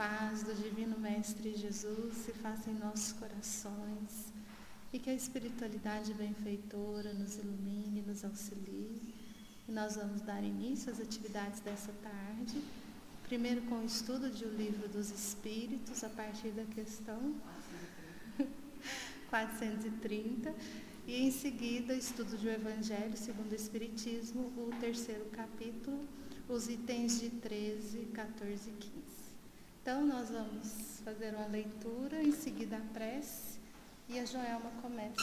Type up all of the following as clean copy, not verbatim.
paz do Divino Mestre Jesus se faça em nossos corações e que a espiritualidade benfeitora nos ilumine, nos auxilie. E nós vamos dar início às atividades dessa tarde, primeiro com o estudo de O Livro dos Espíritos, a partir da questão 430, e em seguida estudo do Evangelho segundo o Espiritismo, o terceiro capítulo, os itens de 13, 14 e 15. Então nós vamos fazer uma leitura, em seguida a prece, e a Joelma começa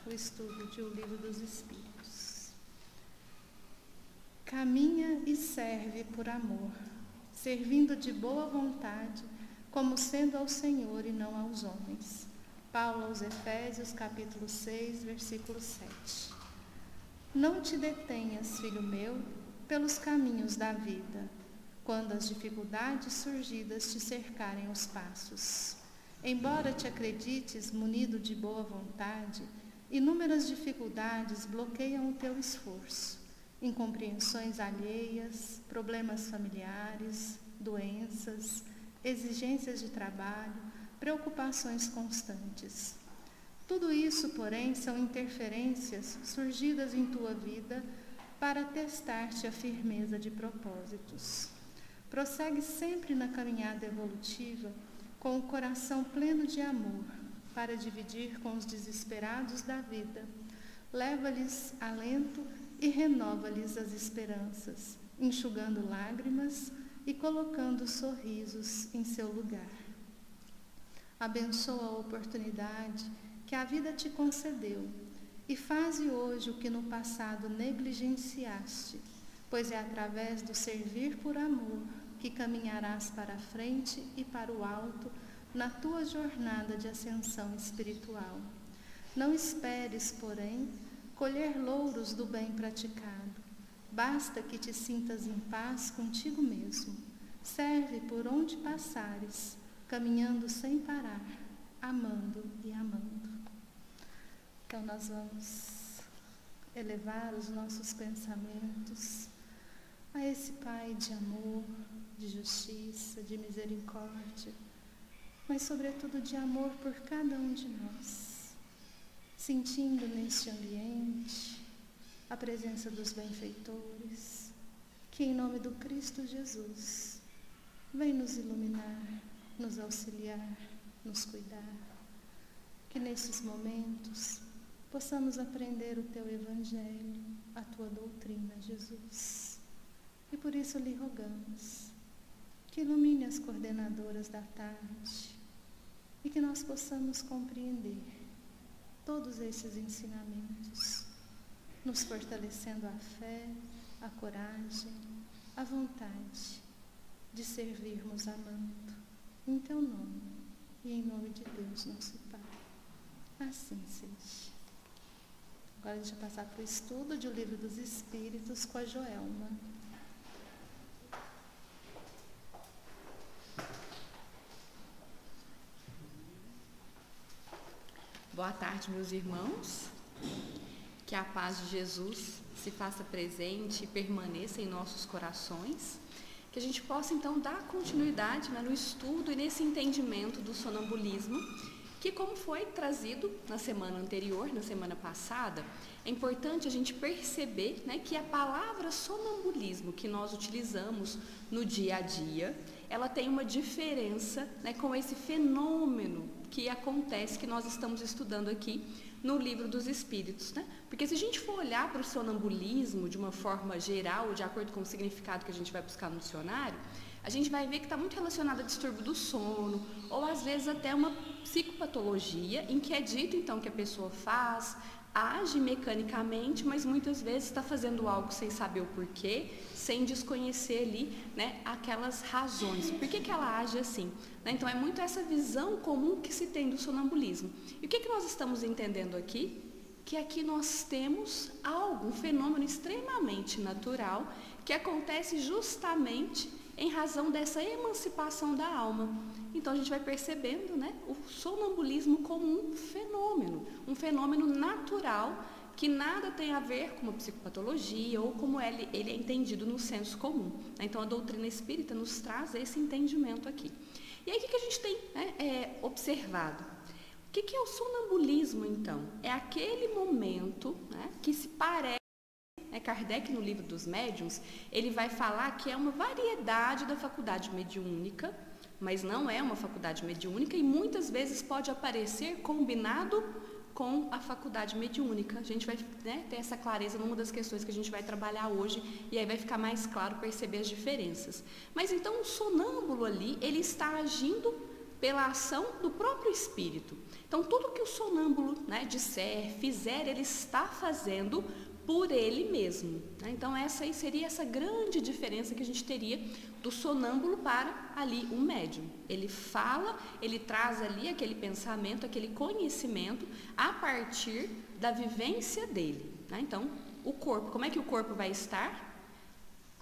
o estudo de O Livro dos Espíritos. Caminha e serve por amor, servindo de boa vontade, como sendo ao Senhor e não aos homens. Paulo aos Efésios, capítulo 6, versículo 7. Não te detenhas, filho meu, pelos caminhos da vida, quando as dificuldades surgidas te cercarem os passos. Embora te acredites munido de boa vontade, inúmeras dificuldades bloqueiam o teu esforço. Incompreensões alheias, problemas familiares, doenças, exigências de trabalho, preocupações constantes. Tudo isso, porém, são interferências surgidas em tua vida para testar-te a firmeza de propósitos. Prossegue sempre na caminhada evolutiva com o coração pleno de amor para dividir com os desesperados da vida. Leva-lhes alento e renova-lhes as esperanças, enxugando lágrimas e colocando sorrisos em seu lugar. Abençoa a oportunidade que a vida te concedeu e faze hoje o que no passado negligenciaste, pois é através do servir por amor que caminharás para a frente e para o alto na tua jornada de ascensão espiritual. Não esperes, porém, colher louros do bem praticado. Basta que te sintas em paz contigo mesmo. Serve por onde passares, caminhando sem parar, amando e amando. Então nós vamos elevar os nossos pensamentos a esse Pai de amor, de justiça, de misericórdia, mas sobretudo de amor por cada um de nós, sentindo neste ambiente a presença dos benfeitores, que em nome do Cristo Jesus vem nos iluminar, nos auxiliar, nos cuidar. Que nesses momentos possamos aprender o teu Evangelho, a tua doutrina, Jesus. E por isso lhe rogamos que ilumine as coordenadoras da tarde e que nós possamos compreender todos esses ensinamentos, nos fortalecendo a fé, a coragem, a vontade de servirmos amando. Em teu nome e em nome de Deus, nosso Pai. Assim seja. Agora a gente vai passar para o estudo de O Livro dos Espíritos com a Joelma. Boa tarde, meus irmãos. Que a paz de Jesus se faça presente e permaneça em nossos corações. Que a gente possa, então, dar continuidade, né, no estudo e nesse entendimento do sonambulismo, que, como foi trazido na semana anterior, na semana passada, é importante a gente perceber, né, que a palavra sonambulismo que nós utilizamos no dia a dia, ela tem uma diferença, né, com esse fenômeno que acontece, que nós estamos estudando aqui no Livro dos Espíritos, né? Porque se a gente for olhar para o sonambulismo de uma forma geral, de acordo com o significado que a gente vai buscar no dicionário, a gente vai ver que está muito relacionado a distúrbio do sono, ou às vezes até uma psicopatologia, em que é dito então que a pessoa age mecanicamente, mas muitas vezes está fazendo algo sem saber o porquê, sem desconhecer ali, né, aquelas razões. Por que ela age assim? Né? Então é muito essa visão comum que se tem do sonambulismo. E o que nós estamos entendendo aqui? Que aqui nós temos algo, um fenômeno extremamente natural, que acontece justamente em razão dessa emancipação da alma. Então a gente vai percebendo, né, o sonambulismo como um fenômeno natural, que nada tem a ver com uma psicopatologia ou como ele é entendido no senso comum. Então a doutrina espírita nos traz esse entendimento aqui. E aí o que a gente tem, né, observado? O que é o sonambulismo, então? É aquele momento, né, que se parece, Kardec, no livro dos médiuns, ele vai falar que é uma variedade da faculdade mediúnica, mas não é uma faculdade mediúnica e muitas vezes pode aparecer combinado com a faculdade mediúnica. A gente vai, né, ter essa clareza numa das questões que a gente vai trabalhar hoje e aí vai ficar mais claro perceber as diferenças. Mas então o sonâmbulo ali, ele está agindo pela ação do próprio espírito. Então tudo que o sonâmbulo, né, disser, fizer, ele está fazendo por ele mesmo, né? Então essa aí seria essa grande diferença que a gente teria do sonâmbulo para ali um médium. Ele fala, ele traz ali aquele pensamento, aquele conhecimento a partir da vivência dele, né? Então o corpo, como é que o corpo vai estar?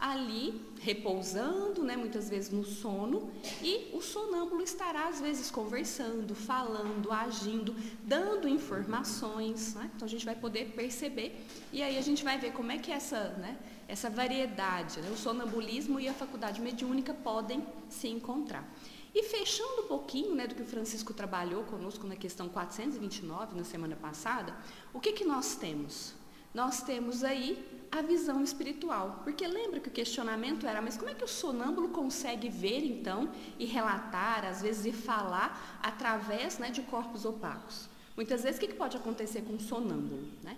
Ali repousando, né, muitas vezes no sono, e o sonâmbulo estará às vezes conversando, falando, agindo, dando informações, né? Então a gente vai poder perceber e aí a gente vai ver como é que essa variedade, né, o sonambulismo e a faculdade mediúnica podem se encontrar. E fechando um pouquinho, né, do que o Francisco trabalhou conosco na questão 429 na semana passada, o que nós temos? Nós temos aí a visão espiritual, porque lembra que o questionamento era, mas como é que o sonâmbulo consegue ver então e relatar, às vezes e falar através, né, de corpos opacos? Muitas vezes o que pode acontecer com o sonâmbulo, né?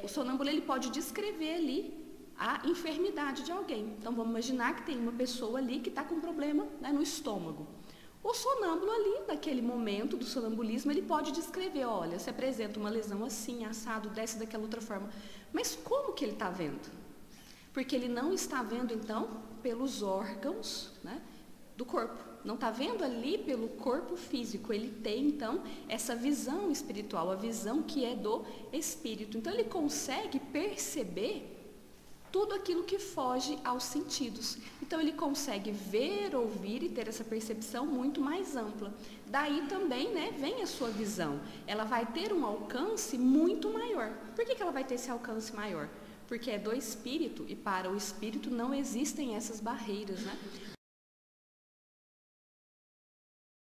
O sonâmbulo ele pode descrever ali a enfermidade de alguém. Então vamos imaginar que tem uma pessoa ali que está com um problema, né, no estômago. O sonâmbulo ali, naquele momento do sonambulismo, ele pode descrever, olha, se apresenta uma lesão assim, assado, desce daquela outra forma. Mas como que ele está vendo? Porque ele não está vendo, então, pelos órgãos, né, do corpo. Não está vendo ali pelo corpo físico. Ele tem, então, essa visão espiritual, a visão que é do espírito. Então, ele consegue perceber tudo aquilo que foge aos sentidos. Então ele consegue ver, ouvir e ter essa percepção muito mais ampla. Daí também, né, vem a sua visão. Ela vai ter um alcance muito maior. Por que ela vai ter esse alcance maior? Porque é do espírito e para o espírito não existem essas barreiras, né?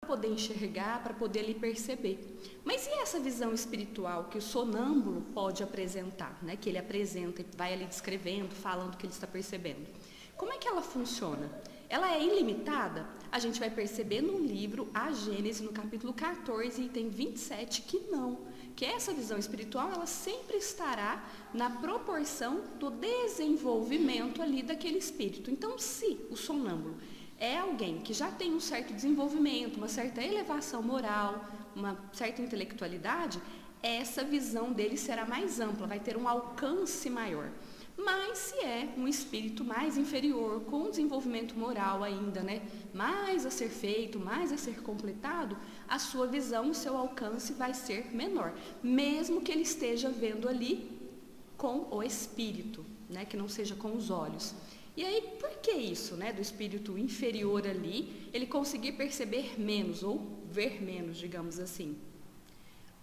Para poder enxergar, para poder lhe perceber. Mas e essa visão espiritual que o sonâmbulo pode apresentar, né? Que ele apresenta e vai ali descrevendo, falando o que ele está percebendo? Como é que ela funciona? Ela é ilimitada? A gente vai perceber no livro A Gênese, no capítulo 14, item 27, que não. Que essa visão espiritual, ela sempre estará na proporção do desenvolvimento ali daquele espírito. Então, se o sonâmbulo é alguém que já tem um certo desenvolvimento, uma certa elevação moral, uma certa intelectualidade, essa visão dele será mais ampla, vai ter um alcance maior. Mas se é um espírito mais inferior, com desenvolvimento moral ainda, né, mais a ser feito, mais a ser completado, a sua visão, o seu alcance vai ser menor, mesmo que ele esteja vendo ali com o espírito, né, que não seja com os olhos. E aí, por que isso, né, do espírito inferior ali, ele conseguir perceber menos, ou ver menos, digamos assim?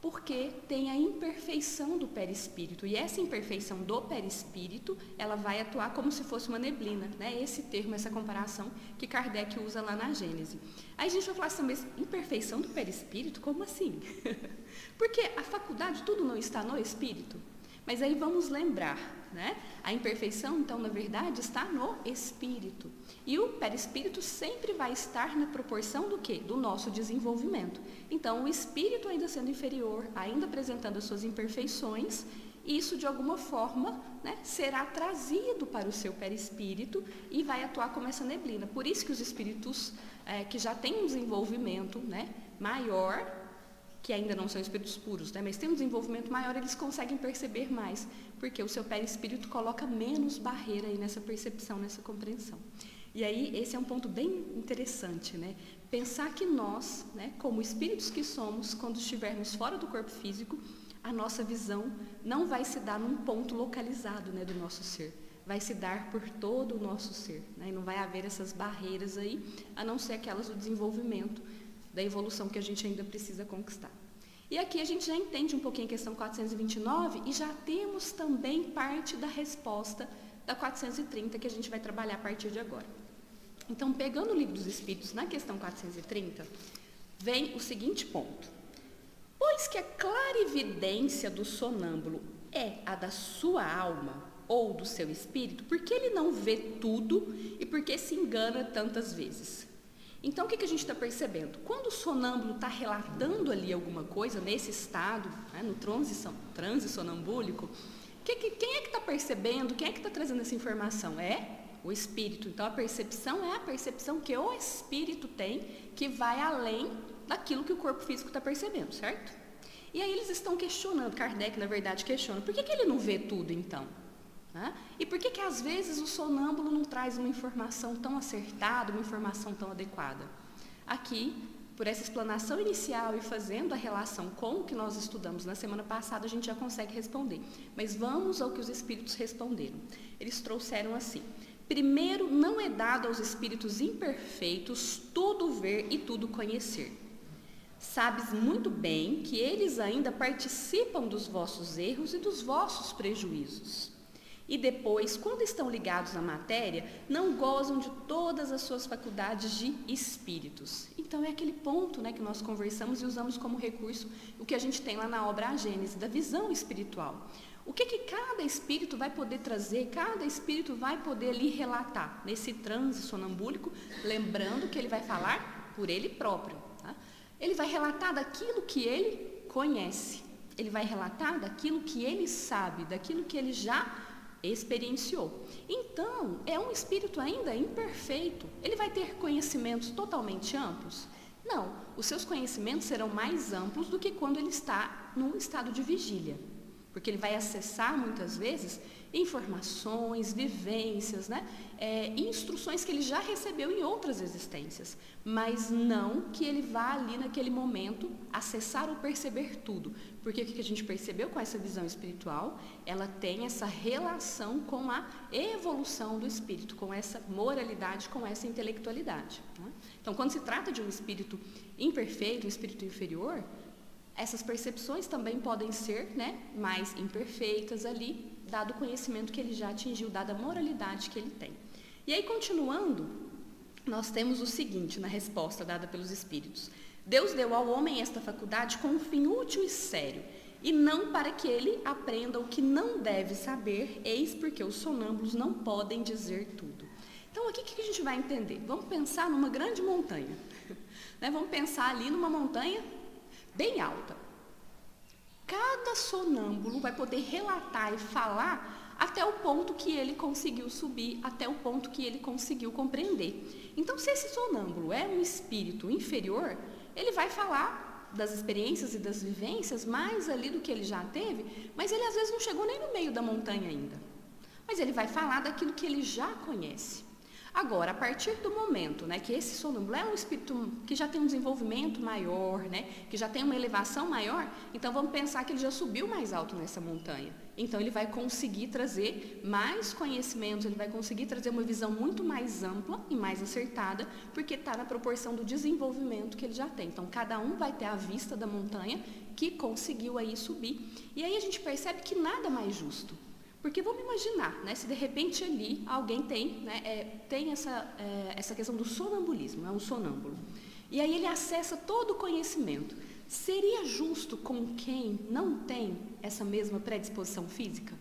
Porque tem a imperfeição do perispírito, e essa imperfeição do perispírito, ela vai atuar como se fosse uma neblina, né? Esse termo, essa comparação que Kardec usa lá na Gênese. Aí a gente vai falar assim, mas imperfeição do perispírito? Como assim? Porque a faculdade, tudo não está no espírito. Mas aí vamos lembrar, né? A imperfeição, então, na verdade, está no espírito. E o perispírito sempre vai estar na proporção do quê? Do nosso desenvolvimento. Então, o espírito ainda sendo inferior, ainda apresentando as suas imperfeições, isso, de alguma forma, né, será trazido para o seu perispírito e vai atuar como essa neblina. Por isso que os espíritos que já têm um desenvolvimento, né, maior, que ainda não são espíritos puros, né, mas têm um desenvolvimento maior, eles conseguem perceber mais, porque o seu perispírito coloca menos barreira aí nessa percepção, nessa compreensão. E aí, esse é um ponto bem interessante, né? Pensar que nós, né, como espíritos que somos, quando estivermos fora do corpo físico, a nossa visão não vai se dar num ponto localizado, né, do nosso ser. Vai se dar por todo o nosso ser, né? E não vai haver essas barreiras aí, a não ser aquelas do desenvolvimento, da evolução que a gente ainda precisa conquistar. E aqui a gente já entende um pouquinho a questão 429 e já temos também parte da resposta da 430 que a gente vai trabalhar a partir de agora. Então, pegando o Livro dos Espíritos, na questão 430, vem o seguinte ponto. Pois que a clarividência do sonâmbulo é a da sua alma ou do seu espírito, por que ele não vê tudo e por que se engana tantas vezes? Então, o que a gente está percebendo? Quando o sonâmbulo está relatando ali alguma coisa, nesse estado, né, no transe sonambúlico, quem é que está percebendo, quem é que está trazendo essa informação? É o espírito. Então, a percepção é a percepção que o espírito tem, que vai além daquilo que o corpo físico está percebendo, certo? E aí eles estão questionando, Kardec, na verdade, questiona, por que ele não vê tudo, então? E por que às vezes o sonâmbulo não traz uma informação tão acertada, uma informação tão adequada? Aqui, por essa explanação inicial e fazendo a relação com o que nós estudamos na semana passada, a gente já consegue responder. Mas vamos ao que os espíritos responderam. Eles trouxeram assim: primeiro, não é dado aos espíritos imperfeitos tudo ver e tudo conhecer. Sabes muito bem que eles ainda participam dos vossos erros e dos vossos prejuízos. E depois, quando estão ligados à matéria, não gozam de todas as suas faculdades de espíritos. Então, é aquele ponto, né, que nós conversamos e usamos como recurso o que a gente tem lá na obra A Gênese, da visão espiritual. O que cada espírito vai poder trazer, cada espírito vai poder ali relatar nesse transe sonambúlico, lembrando que ele vai falar por ele próprio. Tá? Ele vai relatar daquilo que ele conhece, ele vai relatar daquilo que ele sabe, daquilo que ele já experienciou. Então, é um espírito ainda imperfeito. Ele vai ter conhecimentos totalmente amplos? Não, os seus conhecimentos serão mais amplos do que quando ele está num estado de vigília. Porque ele vai acessar, muitas vezes, informações, vivências, né? Instruções que ele já recebeu em outras existências, mas não que ele vá ali naquele momento acessar ou perceber tudo. Porque o que a gente percebeu com essa visão espiritual? Ela tem essa relação com a evolução do espírito, com essa moralidade, com essa intelectualidade. Né? Então, quando se trata de um espírito imperfeito, um espírito inferior, essas percepções também podem ser, né, mais imperfeitas ali, dado o conhecimento que ele já atingiu, dada a moralidade que ele tem. E aí, continuando, nós temos o seguinte na resposta dada pelos espíritos: Deus deu ao homem esta faculdade com um fim útil e sério, e não para que ele aprenda o que não deve saber, eis porque os sonâmbulos não podem dizer tudo. Então, aqui o que a gente vai entender? Vamos pensar numa grande montanha. Né? Vamos pensar ali numa montanha bem alta. Cada sonâmbulo vai poder relatar e falar até o ponto que ele conseguiu subir, até o ponto que ele conseguiu compreender. Então, se esse sonâmbulo é um espírito inferior, ele vai falar das experiências e das vivências mais ali do que ele já teve, mas ele às vezes não chegou nem no meio da montanha ainda. Mas ele vai falar daquilo que ele já conhece. Agora, a partir do momento, né, que esse sonâmbulo é um espírito que já tem um desenvolvimento maior, né, que já tem uma elevação maior, então vamos pensar que ele já subiu mais alto nessa montanha. Então, ele vai conseguir trazer mais conhecimentos, ele vai conseguir trazer uma visão muito mais ampla e mais acertada, porque está na proporção do desenvolvimento que ele já tem. Então, cada um vai ter a vista da montanha que conseguiu aí subir. E aí a gente percebe que nada mais justo. Porque vamos imaginar, né, se de repente ali alguém tem, né, tem essa questão do sonambulismo, é um sonâmbulo, e aí ele acessa todo o conhecimento. Seria justo com quem não tem essa mesma predisposição física?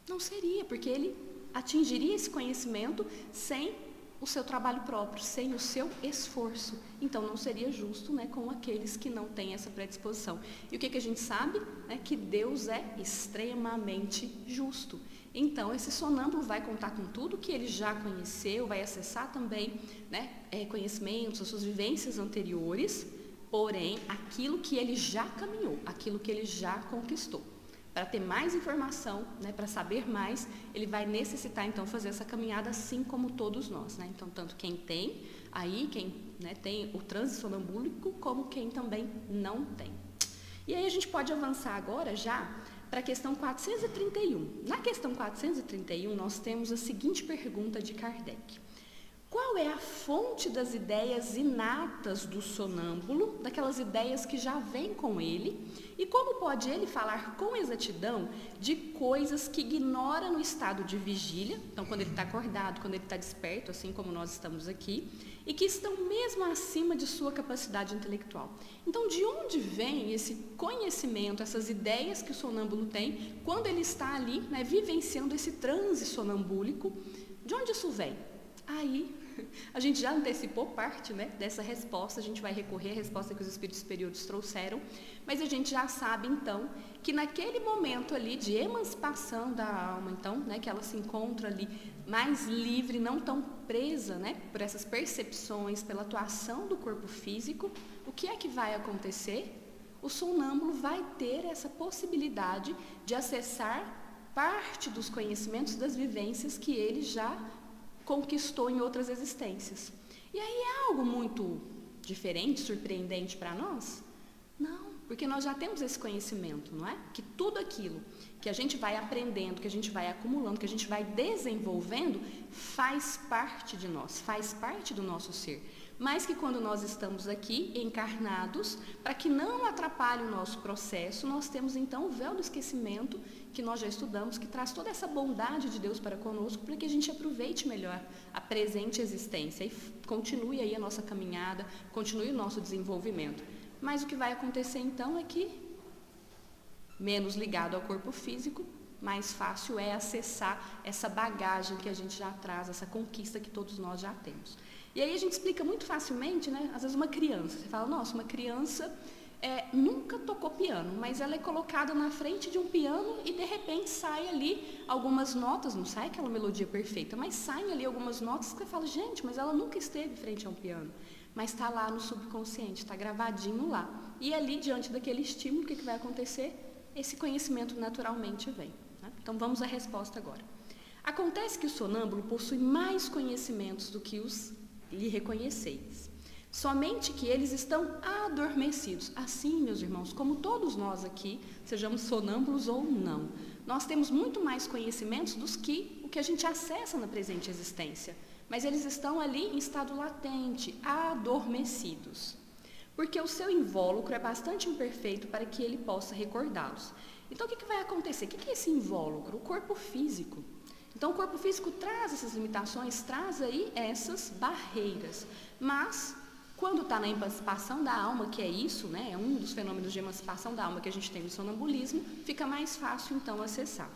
Não seria, porque ele atingiria esse conhecimento sem o seu trabalho próprio, sem o seu esforço. Então, não seria justo, né, com aqueles que não têm essa predisposição. E o que a gente sabe? Que Deus é extremamente justo. Então, esse sonâmbulo vai contar com tudo que ele já conheceu, vai acessar também, né, conhecimentos, as suas vivências anteriores, porém, aquilo que ele já caminhou, aquilo que ele já conquistou. Para ter mais informação, né, para saber mais, ele vai necessitar, então, fazer essa caminhada assim como todos nós. Né? Então, tanto quem tem, aí quem, né, tem o transe sonambúlico, como quem também não tem. E aí a gente pode avançar agora já para a questão 431. Na questão 431, nós temos a seguinte pergunta de Kardec. Qual é a fonte das ideias inatas do sonâmbulo, daquelas ideias que já vêm com ele, e como pode ele falar com exatidão de coisas que ignora no estado de vigília, então quando ele está acordado, quando ele está desperto, assim como nós estamos aqui, e que estão mesmo acima de sua capacidade intelectual. Então, de onde vem esse conhecimento, essas ideias que o sonâmbulo tem, quando ele está ali, né, vivenciando esse transe sonambúlico, de onde isso vem? Aí, a gente já antecipou parte, né, dessa resposta, a gente vai recorrer à resposta que os espíritos superiores trouxeram, mas a gente já sabe, então, que naquele momento ali de emancipação da alma, então, né, que ela se encontra ali mais livre, não tão presa, né, por essas percepções, pela atuação do corpo físico, o que é que vai acontecer? O sonâmbulo vai ter essa possibilidade de acessar parte dos conhecimentos, das vivências que ele já conquistou em outras existências. E aí é algo muito diferente, surpreendente para nós? Não, porque nós já temos esse conhecimento, não é? Que tudo aquilo que a gente vai aprendendo, que a gente vai acumulando, que a gente vai desenvolvendo, faz parte de nós, faz parte do nosso ser. Mas que quando nós estamos aqui encarnados, para que não atrapalhe o nosso processo, nós temos então o véu do esquecimento, que nós já estudamos, que traz toda essa bondade de Deus para conosco, para que a gente aproveite melhor a presente existência e continue aí a nossa caminhada, continue o nosso desenvolvimento. Mas o que vai acontecer então é que, menos ligado ao corpo físico, mais fácil é acessar essa bagagem que a gente já traz, essa conquista que todos nós já temos. E aí a gente explica muito facilmente, né? Às vezes uma criança, você fala, nossa, uma criança nunca tocou piano, mas ela é colocada na frente de um piano e de repente sai ali algumas notas, não sai aquela melodia perfeita, mas saem ali algumas notas que você fala, gente, mas ela nunca esteve frente a um piano, mas está lá no subconsciente, está gravadinho lá. E ali, diante daquele estímulo, o que vai acontecer? Esse conhecimento naturalmente vem. Né? Então vamos à resposta agora. Acontece que o sonâmbulo possui mais conhecimentos do que os lhe reconheceis. Somente que eles estão adormecidos. Assim, meus irmãos, como todos nós aqui, sejamos sonâmbulos ou não, nós temos muito mais conhecimentos do que o que a gente acessa na presente existência. Mas eles estão ali em estado latente, adormecidos. Porque o seu invólucro é bastante imperfeito para que ele possa recordá-los. Então, o que vai acontecer? O que é esse invólucro? O corpo físico. Então, o corpo físico traz essas limitações, traz aí essas barreiras. Mas, quando está na emancipação da alma, que é isso, né, é um dos fenômenos de emancipação da alma que a gente tem no sonambulismo, fica mais fácil, então, acessar.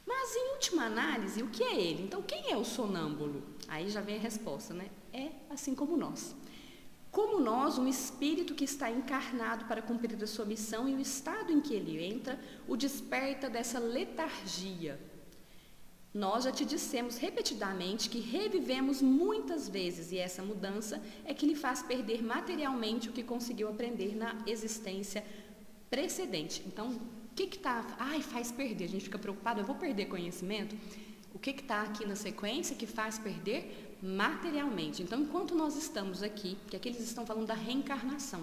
Mas, em última análise, o que é ele? Então, quem é o sonâmbulo? Aí já vem a resposta, né? É assim como nós. Como nós, um espírito que está encarnado para cumprir a sua missão, e o estado em que ele entra o desperta dessa letargia. Nós já te dissemos repetidamente que revivemos muitas vezes, e essa mudança é que lhe faz perder materialmente o que conseguiu aprender na existência precedente. Então, o que está... faz perder, a gente fica preocupado, eu vou perder conhecimento? O que está aqui na sequência que faz perder materialmente? Então, enquanto nós estamos aqui, que aqui eles estão falando da reencarnação.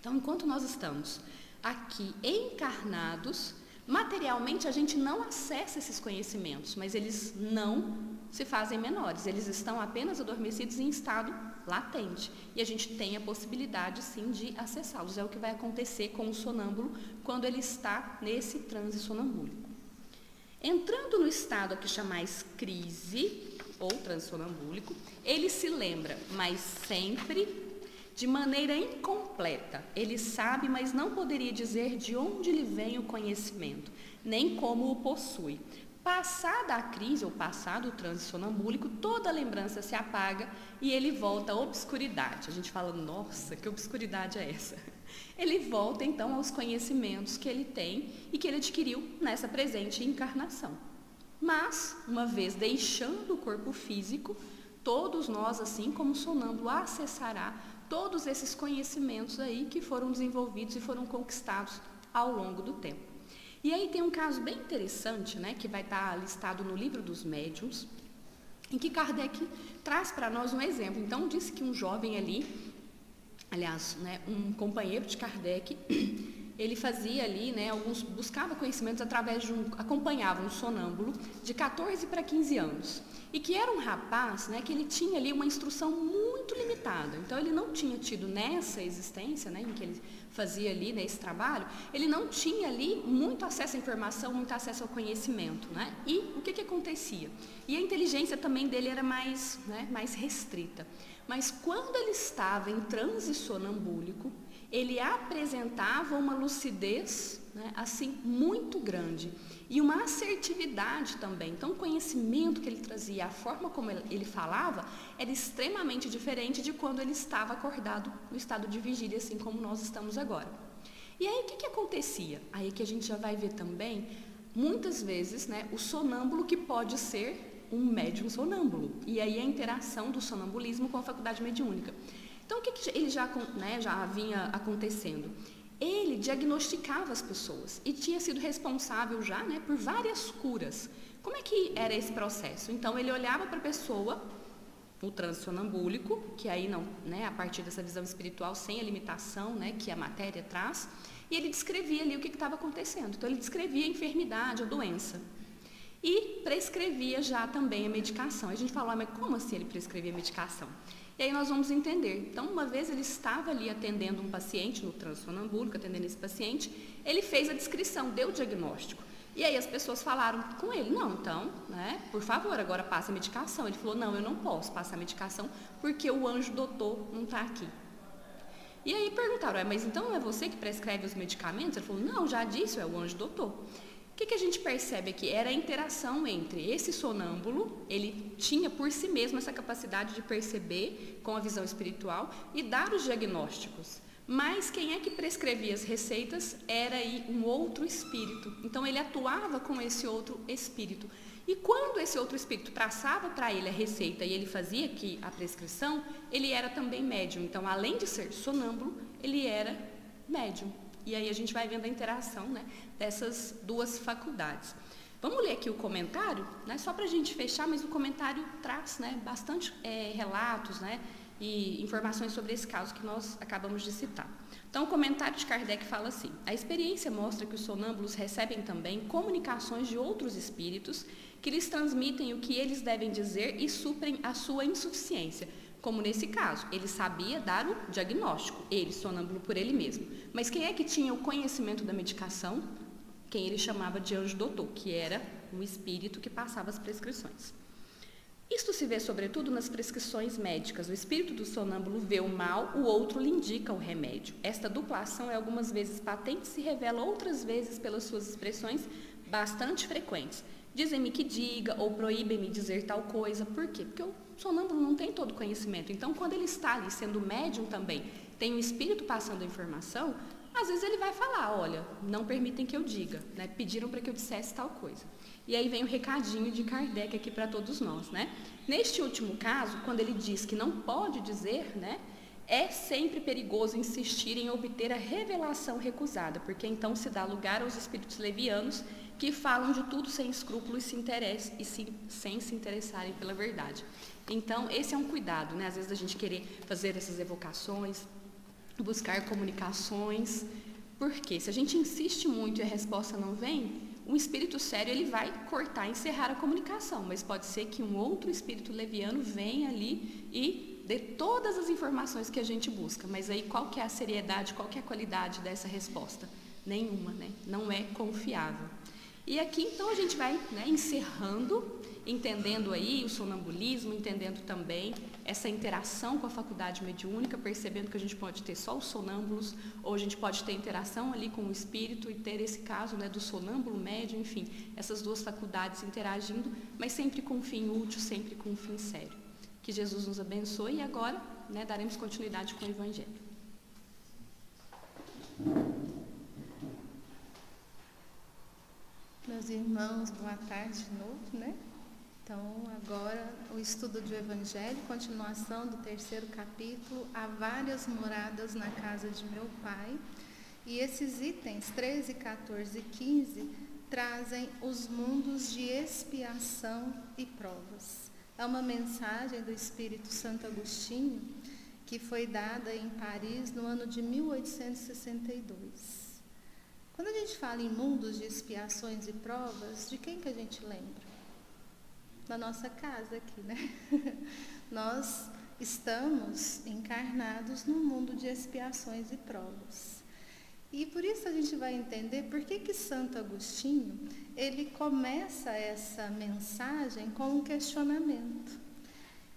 Então, enquanto nós estamos aqui encarnados, materialmente a gente não acessa esses conhecimentos, mas eles não se fazem menores, eles estão apenas adormecidos em estado latente. E a gente tem a possibilidade, sim, de acessá-los. É o que vai acontecer com o sonâmbulo quando ele está nesse transe sonambúlico. Entrando no estado a que chamais crise, ou transe sonambúlico, ele se lembra, mas sempre de maneira incompleta. Ele sabe, mas não poderia dizer de onde lhe vem o conhecimento, nem como o possui. Passada a crise, ou passado o transe sonambúlico, toda a lembrança se apaga e ele volta à obscuridade. A gente fala, nossa, que obscuridade é essa? Ele volta, então, aos conhecimentos que ele tem e que ele adquiriu nessa presente encarnação. Mas, uma vez deixando o corpo físico, todos nós, assim como o sonâmbulo, acessará todos esses conhecimentos aí que foram desenvolvidos e foram conquistados ao longo do tempo. E aí tem um caso bem interessante, né, que vai estar listado no Livro dos Médiuns, em que Kardec traz para nós um exemplo. Então, disse que um jovem ali aliás, né, um companheiro de Kardec, ele fazia ali, né, buscava conhecimentos através acompanhava um sonâmbulo de 14 para 15 anos, e que era um rapaz, né, que ele tinha ali uma instrução muito limitada, então ele não tinha tido nessa existência, né, em que ele fazia ali, né, esse trabalho, ele não tinha ali muito acesso à informação, muito acesso ao conhecimento, né, e o que acontecia? E a inteligência também dele era mais, né, mais restrita, mas quando ele estava em transe sonambúlico, ele apresentava uma lucidez, né, assim, muito grande e uma assertividade também. Então, o conhecimento que ele trazia, a forma como ele falava, era extremamente diferente de quando ele estava acordado no estado de vigília, assim como nós estamos agora. E aí, o que acontecia? Aí que a gente já vai ver também, muitas vezes, né, o sonâmbulo que pode ser um médium sonâmbulo. E aí a interação do sonambulismo com a faculdade mediúnica. Então, o que ele já vinha acontecendo? Ele diagnosticava as pessoas e tinha sido responsável já, né, por várias curas. Como é que era esse processo? Então, ele olhava para a pessoa, o transe sonambúlico, que aí não, né, a partir dessa visão espiritual, sem a limitação, né, que a matéria traz, e ele descrevia ali o que estava acontecendo. Então, ele descrevia a enfermidade, a doença. E prescrevia já também a medicação. A gente falou, mas como assim ele prescrevia a medicação? E aí nós vamos entender. Então, uma vez ele estava ali atendendo um paciente, no transe sonambúlico, atendendo esse paciente, ele fez a descrição, deu o diagnóstico. E aí as pessoas falaram com ele, não, então, né, por favor, agora passa a medicação. Ele falou, não, eu não posso passar a medicação porque o anjo doutor não está aqui. E aí perguntaram, mas então não é você que prescreve os medicamentos? Ele falou, não, já disse, é o anjo doutor. O que a gente percebe aqui? Era a interação entre esse sonâmbulo, ele tinha por si mesmo essa capacidade de perceber com a visão espiritual e dar os diagnósticos. Mas quem é que prescrevia as receitas era aí um outro espírito. Então ele atuava com esse outro espírito. E quando esse outro espírito traçava para ele a receita e ele fazia aqui a prescrição, ele era também médium. Então, além de ser sonâmbulo, ele era médium. E aí a gente vai vendo a interação, né, dessas duas faculdades. Vamos ler aqui o comentário, né, só para a gente fechar, mas o comentário traz, né, bastante relatos, né, e informações sobre esse caso que nós acabamos de citar. Então, o comentário de Kardec fala assim: a experiência mostra que os sonâmbulos recebem também comunicações de outros espíritos que lhes transmitem o que eles devem dizer e suprem a sua insuficiência. Como nesse caso, ele sabia dar o diagnóstico, ele, sonâmbulo por ele mesmo. Mas quem é que tinha o conhecimento da medicação? Quem ele chamava de anjo doutor, que era um espírito que passava as prescrições. Isto se vê sobretudo nas prescrições médicas. O espírito do sonâmbulo vê o mal, o outro lhe indica o remédio. Esta duplação é algumas vezes patente e se revela outras vezes pelas suas expressões bastante frequentes. Dizem-me que diga ou proíbem-me dizer tal coisa. Por quê? Porque o sonâmbulo não tem todo o conhecimento. Então, quando ele está ali sendo médium também, tem um espírito passando a informação, às vezes ele vai falar, olha, não permitem que eu diga, né? Pediram para que eu dissesse tal coisa. E aí vem o recadinho de Kardec aqui para todos nós, né? Neste último caso, quando ele diz que não pode dizer, né, é sempre perigoso insistir em obter a revelação recusada, porque então se dá lugar aos espíritos levianos que falam de tudo sem escrúpulos sem se interessarem pela verdade. Então, esse é um cuidado, né? Às vezes a gente querer fazer essas evocações, buscar comunicações, porque se a gente insiste muito e a resposta não vem, um espírito sério ele vai cortar, encerrar a comunicação, mas pode ser que um outro espírito leviano venha ali e dê todas as informações que a gente busca, mas aí qual que é a seriedade, qual que é a qualidade dessa resposta? Nenhuma, né? Não é confiável. E aqui então a gente vai, né, encerrando, entendendo aí o sonambulismo, entendendo também essa interação com a faculdade mediúnica, percebendo que a gente pode ter só os sonâmbulos, ou a gente pode ter interação ali com o espírito e ter esse caso, né, do sonâmbulo médium, enfim, essas duas faculdades interagindo, mas sempre com um fim útil, sempre com um fim sério. Que Jesus nos abençoe e agora, né, daremos continuidade com o Evangelho. Meus irmãos, boa tarde de novo, né? Então, agora o estudo do Evangelho, continuação do 3º capítulo, há várias moradas na casa de meu Pai. E esses itens 13, 14 e 15 trazem os mundos de expiação e provas. É uma mensagem do Espírito Santo Agostinho que foi dada em Paris no ano de 1862. Quando a gente fala em mundos de expiações e provas, de quem que a gente lembra? Da nossa casa aqui, né? Nós estamos encarnados num mundo de expiações e provas. E por isso a gente vai entender por que Santo Agostinho, ele começa essa mensagem com um questionamento.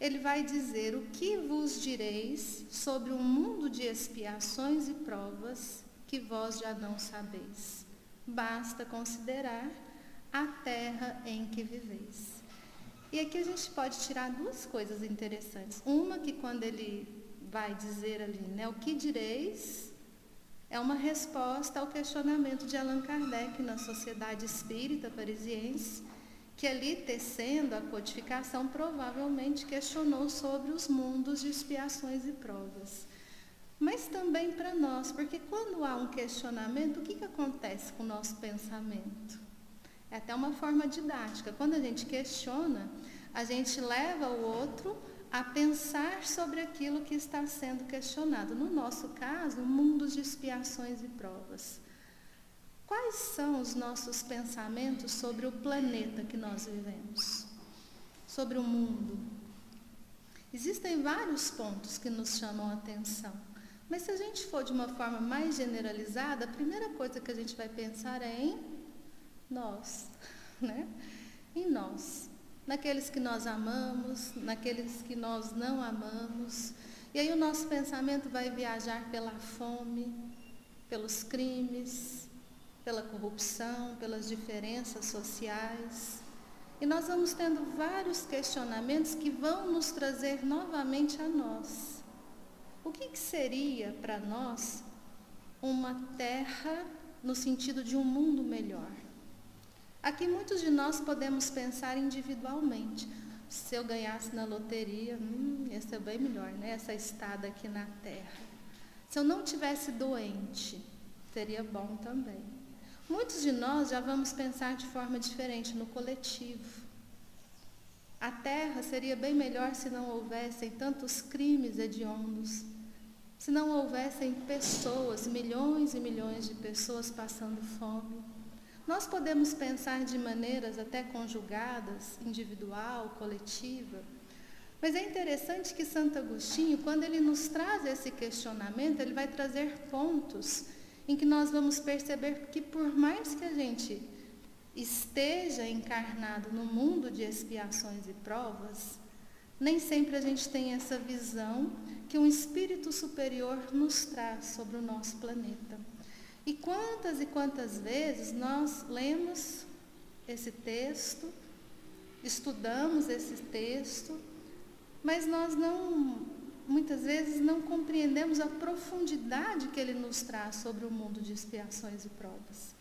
Ele vai dizer: o que vos direis sobre um mundo de expiações e provas que vós já não sabeis? Basta considerar a terra em que viveis. E aqui a gente pode tirar duas coisas interessantes. Uma, que quando ele vai dizer ali, né, o que direis, é uma resposta ao questionamento de Allan Kardec na Sociedade Espírita Parisiense, que ali, tecendo a codificação, provavelmente questionou sobre os mundos de expiações e provas. Mas também para nós, porque quando há um questionamento, o que acontece com o nosso pensamento? É até uma forma didática. Quando a gente questiona, a gente leva o outro a pensar sobre aquilo que está sendo questionado. No nosso caso, mundos de expiações e provas. Quais são os nossos pensamentos sobre o planeta que nós vivemos? Sobre o mundo? Existem vários pontos que nos chamam a atenção. Mas se a gente for de uma forma mais generalizada, a primeira coisa que a gente vai pensar é em nós, né? Em nós. Naqueles que nós amamos, naqueles que nós não amamos. E aí o nosso pensamento vai viajar pela fome, pelos crimes, pela corrupção, pelas diferenças sociais. E nós vamos tendo vários questionamentos que vão nos trazer novamente a nós. O que seria para nós uma terra no sentido de um mundo melhor? Aqui muitos de nós podemos pensar individualmente. Se eu ganhasse na loteria, ia ser bem melhor, né? Essa estada aqui na terra. Se eu não tivesse doente, seria bom também. Muitos de nós já vamos pensar de forma diferente no coletivo. A terra seria bem melhor se não houvessem tantos crimes hediondos, se não houvessem pessoas, milhões e milhões de pessoas passando fome. Nós podemos pensar de maneiras até conjugadas, individual, coletiva, mas é interessante que Santo Agostinho, quando ele nos traz esse questionamento, ele vai trazer pontos em que nós vamos perceber que por mais que a gente esteja encarnado no mundo de expiações e provas, nem sempre a gente tem essa visão que um espírito superior nos traz sobre o nosso planeta. E quantas vezes nós lemos esse texto, estudamos esse texto, mas nós muitas vezes não compreendemos a profundidade que ele nos traz sobre o mundo de expiações e provas.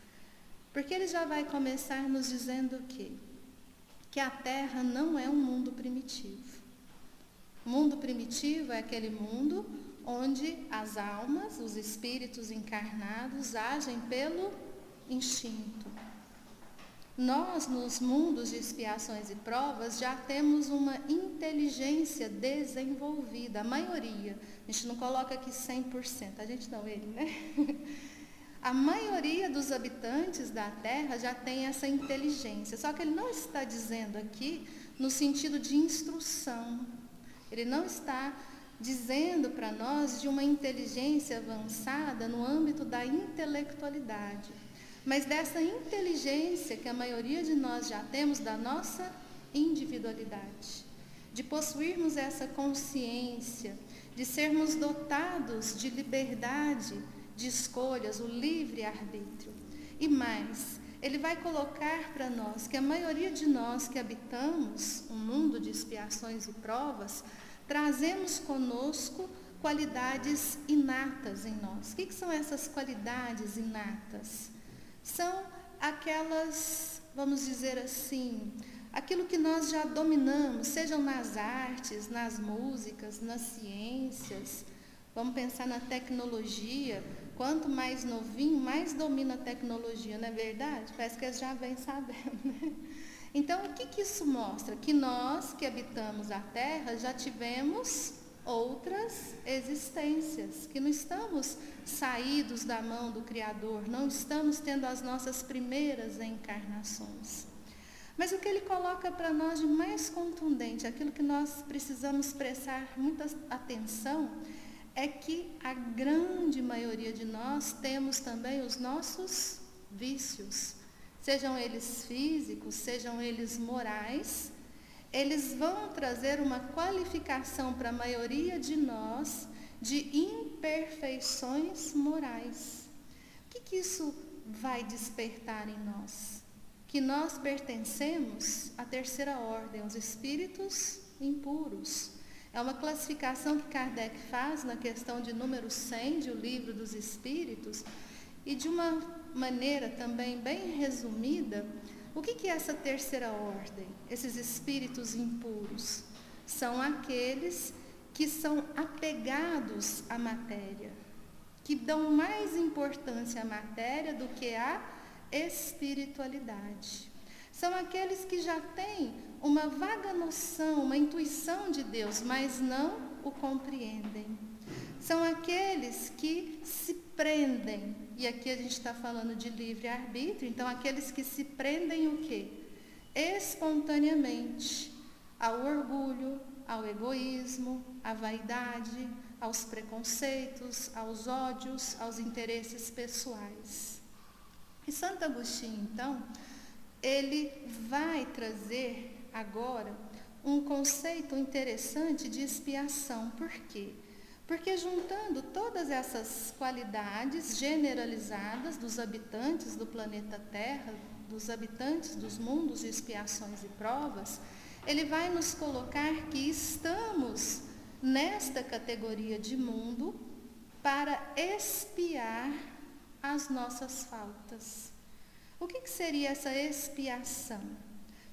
Porque ele já vai começar nos dizendo o quê? Que a Terra não é um mundo primitivo. O mundo primitivo é aquele mundo onde as almas, os espíritos encarnados, agem pelo instinto. Nós, nos mundos de expiações e provas, já temos uma inteligência desenvolvida, a maioria. A gente não coloca aqui 100%, a gente não, ele, né? A maioria dos habitantes da Terra já tem essa inteligência, só que ele não está dizendo aqui no sentido de instrução. Ele não está dizendo para nós de uma inteligência avançada no âmbito da intelectualidade, mas dessa inteligência que a maioria de nós já temos da nossa individualidade, de possuirmos essa consciência, de sermos dotados de liberdade, de escolhas, o livre-arbítrio. E mais, ele vai colocar para nós que a maioria de nós que habitamos um mundo de expiações e provas, trazemos conosco qualidades inatas em nós. O que são essas qualidades inatas? São aquelas, vamos dizer assim, aquilo que nós já dominamos, sejam nas artes, nas músicas, nas ciências. Vamos pensar na tecnologia. Quanto mais novinho, mais domina a tecnologia, não é verdade? Parece que eles já vêm sabendo, né? Então, o que isso mostra? Que nós que habitamos a Terra já tivemos outras existências, que não estamos saídos da mão do Criador, não estamos tendo as nossas primeiras encarnações. Mas o que ele coloca para nós de mais contundente, aquilo que nós precisamos prestar muita atenção, é que a grande maioria de nós temos também os nossos vícios, sejam eles físicos, sejam eles morais. Eles vão trazer uma qualificação para a maioria de nós de imperfeições morais. O que isso vai despertar em nós? Que nós pertencemos à terceira ordem, aos espíritos impuros. É uma classificação que Kardec faz na questão de número 100 de O Livro dos Espíritos, e de uma maneira também bem resumida. O que é essa terceira ordem? Esses espíritos impuros são aqueles que são apegados à matéria, que dão mais importância à matéria do que à espiritualidade. São aqueles que já têm uma vaga noção, uma intuição de Deus, mas não o compreendem. São aqueles que se prendem, e aqui a gente está falando de livre-arbítrio, então aqueles que se prendem o quê? Espontaneamente ao orgulho, ao egoísmo, à vaidade, aos preconceitos, aos ódios, aos interesses pessoais. E Santo Agostinho, então, ele vai trazer agora um conceito interessante de expiação. Por quê? Porque juntando todas essas qualidades generalizadas dos habitantes do planeta Terra, dos habitantes dos mundos de expiações e provas, ele vai nos colocar que estamos nesta categoria de mundo para expiar as nossas faltas. O que seria essa expiação?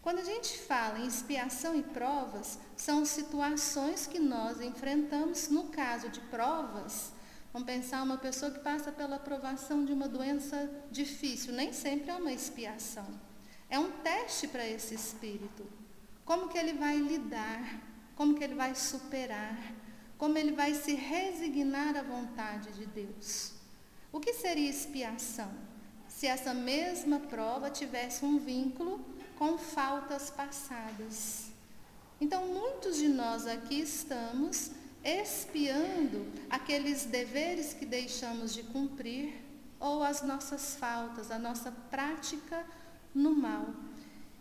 Quando a gente fala em expiação e provas, são situações que nós enfrentamos. No caso de provas, vamos pensar uma pessoa que passa pela provação de uma doença difícil, nem sempre é uma expiação. É um teste para esse espírito. Como que ele vai lidar, como que ele vai superar, como ele vai se resignar à vontade de Deus. O que seria expiação? Se essa mesma prova tivesse um vínculo com faltas passadas. Então, muitos de nós aqui estamos expiando aqueles deveres que deixamos de cumprir ou as nossas faltas, a nossa prática no mal.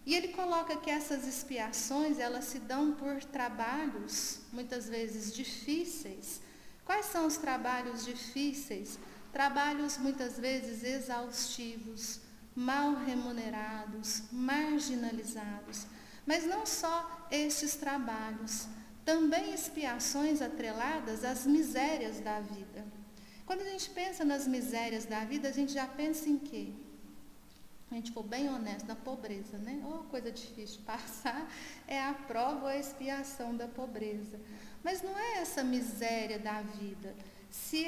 E ele coloca que essas expiações, elas se dão por trabalhos, muitas vezes difíceis. Quais são os trabalhos difíceis? Trabalhos muitas vezes exaustivos, mal remunerados, marginalizados. Mas não só estes trabalhos, também expiações atreladas às misérias da vida. Quando a gente pensa nas misérias da vida, a gente já pensa em quê? A gente for bem honesto, na pobreza, né? Oh, coisa difícil de passar, é a prova ou a expiação da pobreza. Mas não é essa miséria da vida. Se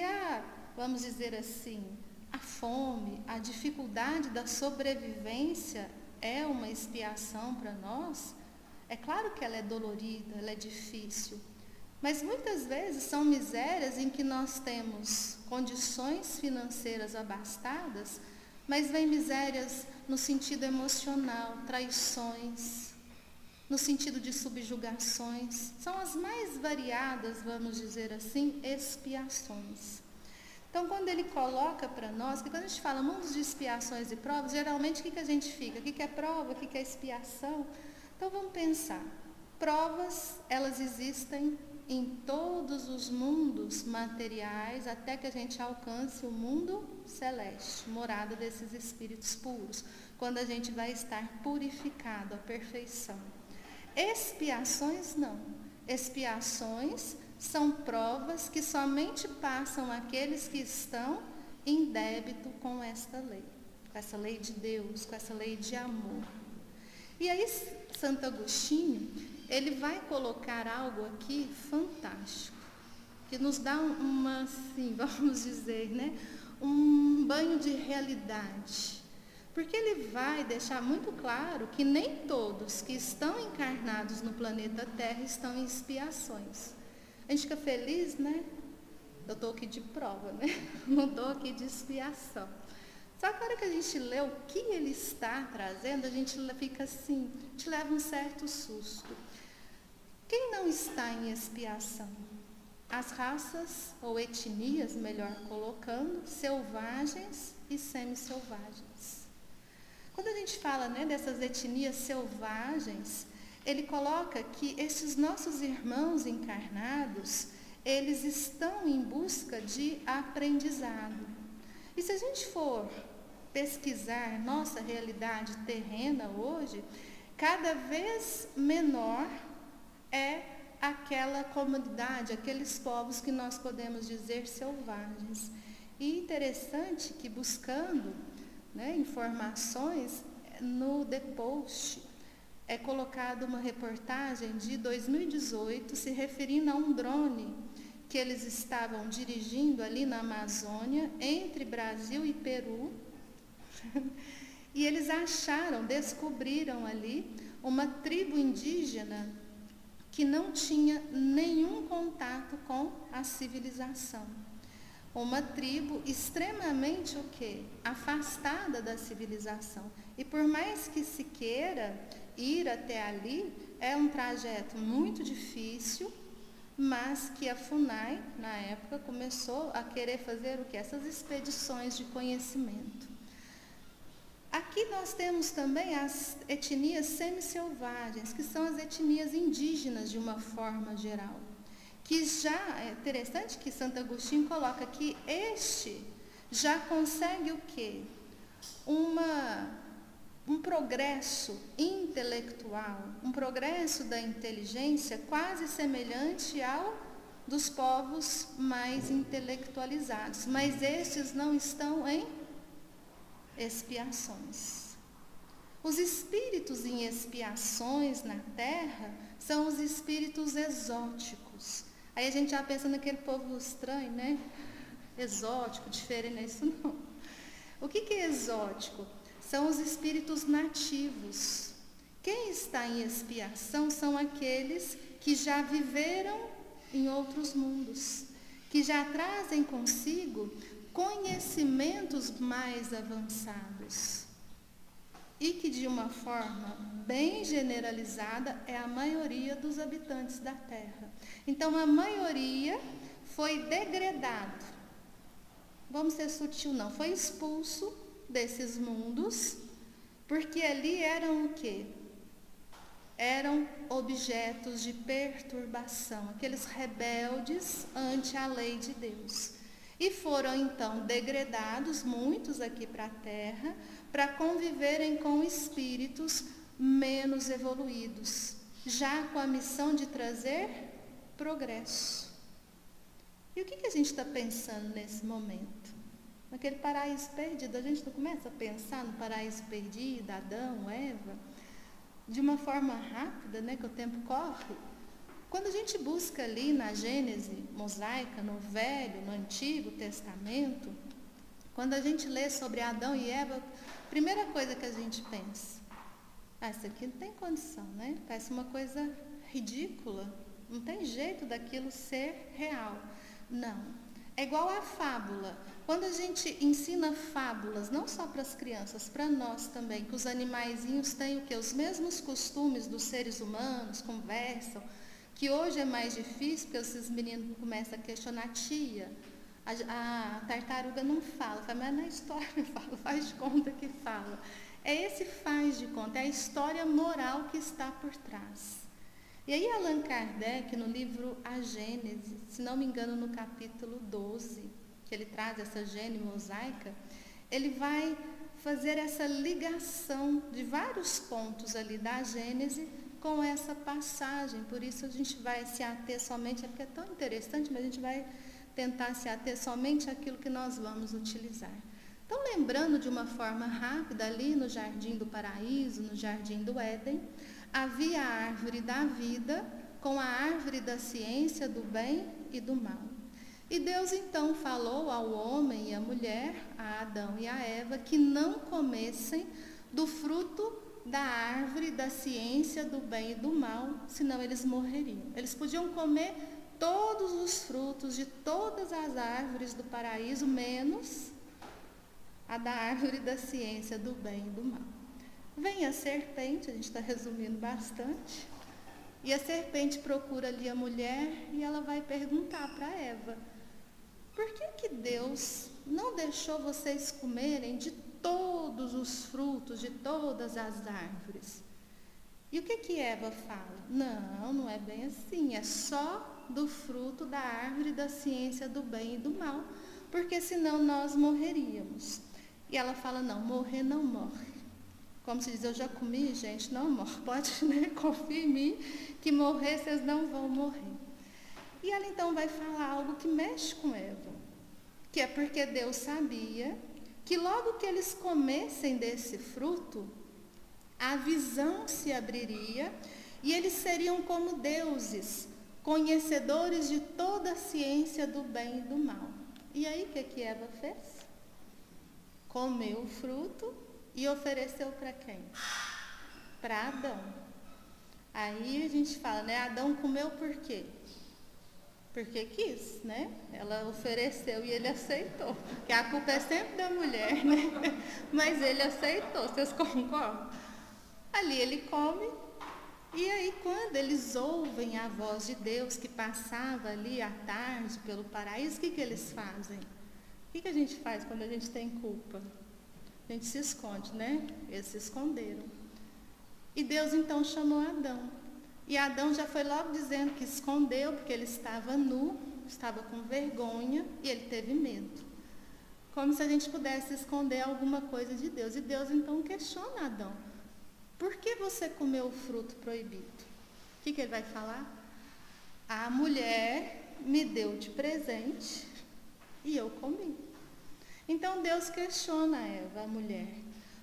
vamos dizer assim, a fome, a dificuldade da sobrevivência é uma expiação para nós, é claro que ela é dolorida, ela é difícil, mas muitas vezes são misérias em que nós temos condições financeiras abastadas, mas vem misérias no sentido emocional, traições, no sentido de subjugações, são as mais variadas, vamos dizer assim, expiações. Então, quando ele coloca para nós, que quando a gente fala mundos de expiações e provas, geralmente o que a gente fica? O que é prova? O que é expiação? Então, vamos pensar. Provas, elas existem em todos os mundos materiais, até que a gente alcance o mundo celeste, morada desses espíritos puros, quando a gente vai estar purificado à perfeição. Expiações, não. Expiações são provas que somente passam aqueles que estão em débito com esta lei, com essa lei de Deus, com essa lei de amor. E aí, Santo Agostinho, ele vai colocar algo aqui fantástico, que nos dá uma, assim, vamos dizer, né, um banho de realidade. Porque ele vai deixar muito claro que nem todos que estão encarnados no planeta Terra estão em expiações. A gente fica feliz, né? Eu estou aqui de prova, né? Não estou aqui de expiação. Só que a hora que a gente lê o que ele está trazendo, a gente fica assim, a gente leva um certo susto. Quem não está em expiação? As raças, ou etnias, melhor colocando, selvagens e semi-selvagens. Quando a gente fala, né, dessas etnias selvagens, ele coloca que esses nossos irmãos encarnados, eles estão em busca de aprendizado. E se a gente for pesquisar nossa realidade terrena hoje, cada vez menor é aquela comunidade, aqueles povos que nós podemos dizer selvagens. E interessante que buscando, né, informações, no The Post é colocada uma reportagem de 2018 se referindo a um drone que eles estavam dirigindo ali na Amazônia, entre Brasil e Peru, e eles descobriram ali uma tribo indígena que não tinha nenhum contato com a civilização. Uma tribo extremamente o quê? Afastada da civilização. E por mais que se queira ir até ali, é um trajeto muito difícil, mas que a FUNAI, na época, começou a querer fazer o quê? Essas expedições de conhecimento. Aqui nós temos também as etnias semi-selvagens, que são as etnias indígenas de uma forma geral. Que já é interessante que Santo Agostinho coloca que este já consegue o quê? Um progresso intelectual, um progresso da inteligência quase semelhante ao dos povos mais intelectualizados. Mas estes não estão em expiações. Os espíritos em expiações na Terra são os espíritos exóticos. Aí a gente já pensa naquele povo estranho, né? Exótico, diferente, não é isso não. O que é exótico? São os espíritos nativos. Quem está em expiação são aqueles que já viveram em outros mundos, que já trazem consigo conhecimentos mais avançados e que de uma forma bem generalizada é a maioria dos habitantes da Terra. Então a maioria foi degradado, vamos ser sutil não, foi expulso desses mundos, porque ali eram o quê? Eram objetos de perturbação, aqueles rebeldes ante a lei de Deus. E foram então degradados, muitos aqui para a Terra, para conviverem com espíritos menos evoluídos, já com a missão de trazer progresso. E o que a gente está pensando nesse momento? Naquele paraíso perdido, a gente não começa a pensar no paraíso perdido, Adão, Eva, de uma forma rápida, né, que o tempo corre. Quando a gente busca ali na Gênese mosaica, no Velho, no Antigo Testamento, quando a gente lê sobre Adão e Eva, a primeira coisa que a gente pensa, isso aqui não tem condição, né? Parece uma coisa ridícula, não tem jeito daquilo ser real. Não, é igual a fábula. Quando a gente ensina fábulas, não só para as crianças, para nós também, que os animaizinhos têm o quê? Os mesmos costumes dos seres humanos, conversam, que hoje é mais difícil, porque esses meninos começam a questionar, tia, a tartaruga não fala, mas na história fala, faz de conta que fala. É esse faz de conta, é a história moral que está por trás. E aí Allan Kardec, no livro A Gênese, se não me engano no capítulo 12, que ele traz essa Gênese mosaica, ele vai fazer essa ligação de vários pontos ali da Gênese com essa passagem. Por isso a gente vai se ater somente, porque é tão interessante, mas a gente vai tentar se ater somente àquilo que nós vamos utilizar. Então, lembrando de uma forma rápida, ali no Jardim do Paraíso, no Jardim do Éden, havia a árvore da vida com a árvore da ciência do bem e do mal. E Deus então falou ao homem e à mulher, a Adão e a Eva, que não comessem do fruto da árvore da ciência do bem e do mal, senão eles morreriam. Eles podiam comer todos os frutos de todas as árvores do paraíso, menos a da árvore da ciência do bem e do mal. Vem a serpente, a gente está resumindo bastante, e a serpente procura ali a mulher e ela vai perguntar para Eva: por que Deus não deixou vocês comerem de todos os frutos de todas as árvores? E o que Eva fala? Não, não é bem assim, é só do fruto da árvore da ciência do bem e do mal, porque senão nós morreríamos. E ela fala: não, morrer não morre. Como se diz, eu já comi, gente, não morre. Pode, né? Confia em mim, que morrer vocês não vão morrer. E ela então vai falar algo que mexe com Eva, que é porque Deus sabia que logo que eles comessem desse fruto, a visão se abriria e eles seriam como deuses, conhecedores de toda a ciência do bem e do mal. E aí o que Eva fez? Comeu o fruto e ofereceu para quem? Para Adão. Aí a gente fala, né? Adão comeu por quê? Porque quis, né? Ela ofereceu e ele aceitou. Porque a culpa é sempre da mulher, né? Mas ele aceitou, vocês concordam? Ali ele come, e aí quando eles ouvem a voz de Deus que passava ali à tarde pelo paraíso, o que eles fazem? O que a gente faz quando a gente tem culpa? A gente se esconde, né? Eles se esconderam. E Deus então chamou Adão. E Adão já foi logo dizendo que escondeu, porque ele estava nu, estava com vergonha, e ele teve medo. Como se a gente pudesse esconder alguma coisa de Deus. E Deus então questiona Adão: por que você comeu o fruto proibido? O que ele vai falar? A mulher me deu de presente e eu comi. Então Deus questiona Eva, a mulher: